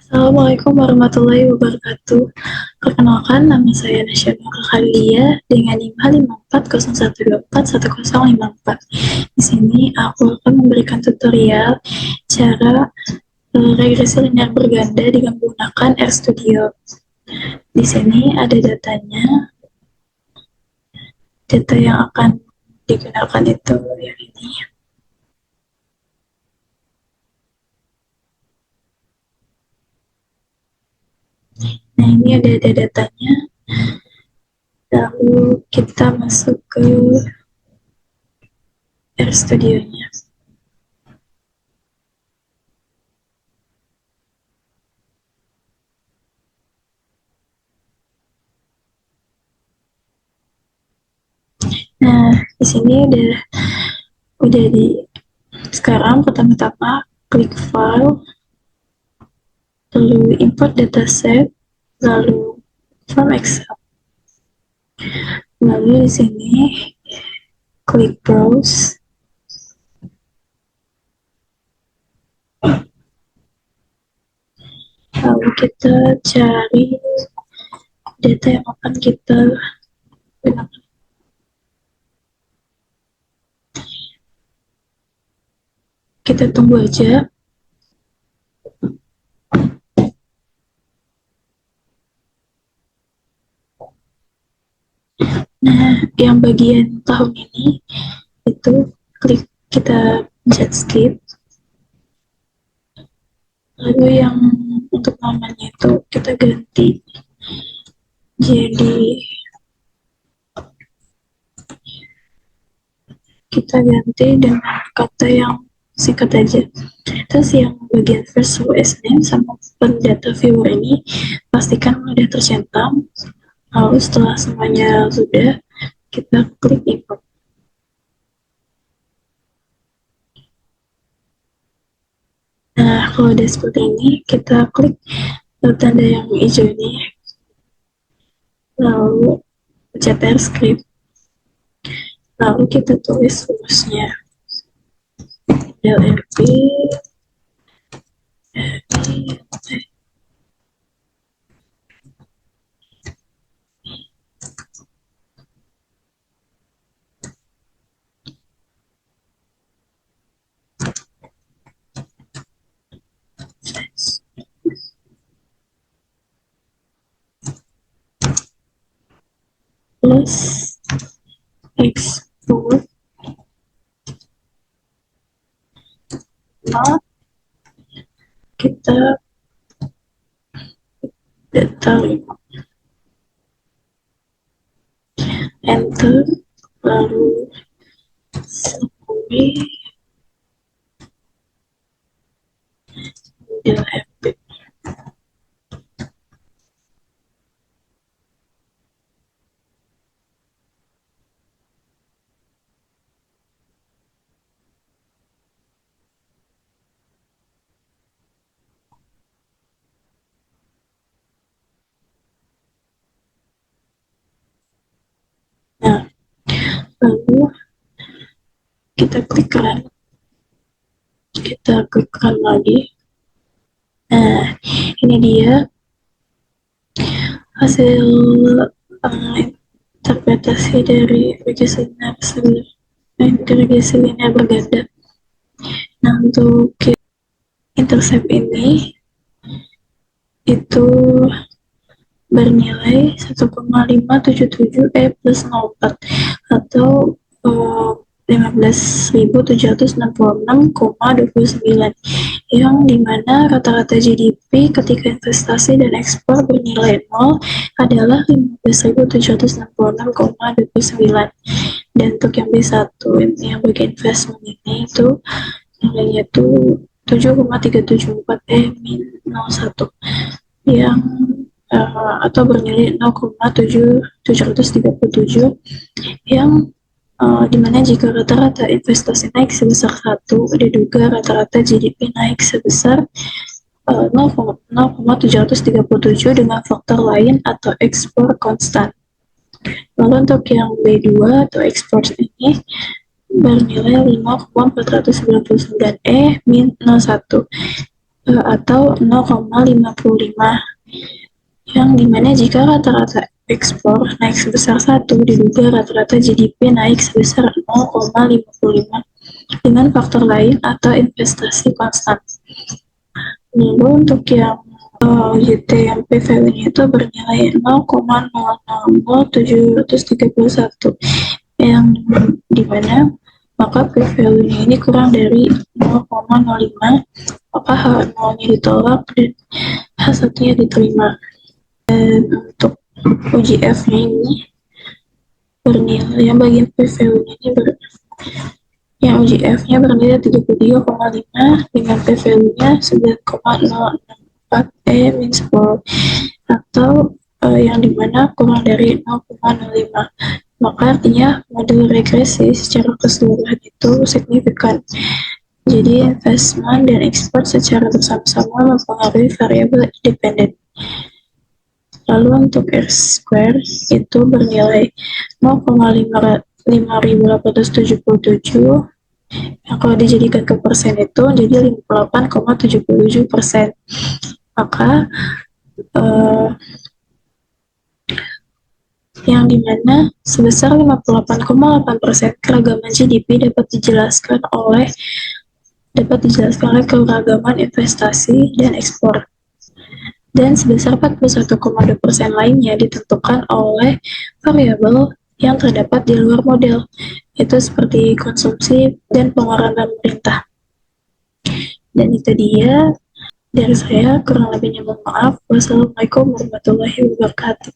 Assalamualaikum warahmatullahi wabarakatuh. Perkenalkan, nama saya Nasya Nurul Khalilia dengan NIM 54012411054. Di sini aku akan memberikan tutorial cara regresi linear berganda dengan menggunakan RStudio. Di sini ada datanya. Data yang akan digunakan itu yang ini. Nah, ini ada datanya. Lalu kita masuk ke RStudio-nya. Nah, di sini udah sekarang pertama-tama klik file, lalu import dataset, lalu form Excel. Lalu di sini klik browse. Lalu kita cari data yang akan kita gunakan. Kita tunggu aja. Nah, yang bagian tahun ini itu kita pencet skip. Lalu yang untuk namanya itu kita ganti jadi dengan kata yang singkat aja. Terus yang bagian first OS name sama data viewer ini pastikan sudah tercentang. Lalu setelah semuanya sudah, kita klik import. Nah, kalau udah seperti ini, kita klik tanda yang hijau ini, lalu pencet script, lalu kita tulis rumusnya LMP plus export not kita data enter, lalu summary LMP. Nah, lalu kita klik run lagi. Nah, ini dia hasil interpretasi dari regresi linear berganda. Nah, untuk intercept ini itu bernilai 1,577 plus 04 atau 15.766,29, yang dimana rata-rata GDP ketika investasi dan ekspor bernilai 0 adalah 15.766,29. Dan untuk yang B1 yang bagi investment ini itu nilainya itu 7,374 -01 yang atau bernilai 0,737 yang dimana jika rata-rata investasi naik sebesar 1, diduga rata-rata GDP naik sebesar 0,737 dengan faktor lain atau ekspor konstan. Lalu untuk yang B2 atau ekspor ini bernilai 5,499 -01 atau 0,55, yang dimana jika rata-rata ekspor naik sebesar 1, diduga rata-rata GDP naik sebesar 0,55 dengan faktor lain atau investasi konstan. Lalu untuk yang UJT yang PVW-nya itu bernilai 0,000731, yang dimana maka PVW-nya ini kurang dari 0,05, maka H0-nya ditolak dan H1-nya diterima. Dan untuk UJF-nya ini bernilai, yang bagian PVW-nya ini yang UJF-nya bernilai 33,5 dengan PVW-nya 9,064 min-10, atau yang dimana kurang dari 0,05. Maka artinya model regresi secara keseluruhan itu signifikan. Jadi investment dan ekspor secara bersama-sama mempengaruhi variabel independen. Lalu untuk R-square itu bernilai 0,5877, yang kalau dijadikan ke persen itu jadi 58,77%. Maka yang dimana sebesar 58,8% keragaman GDP dapat dijelaskan oleh keragaman investasi dan ekspor. Dan sebesar 41,2% lainnya ditentukan oleh variabel yang terdapat di luar model, itu seperti konsumsi dan pengeluaran pemerintah. Dan itu dia dari saya, kurang lebihnya mohon maaf. Wassalamualaikum warahmatullahi wabarakatuh.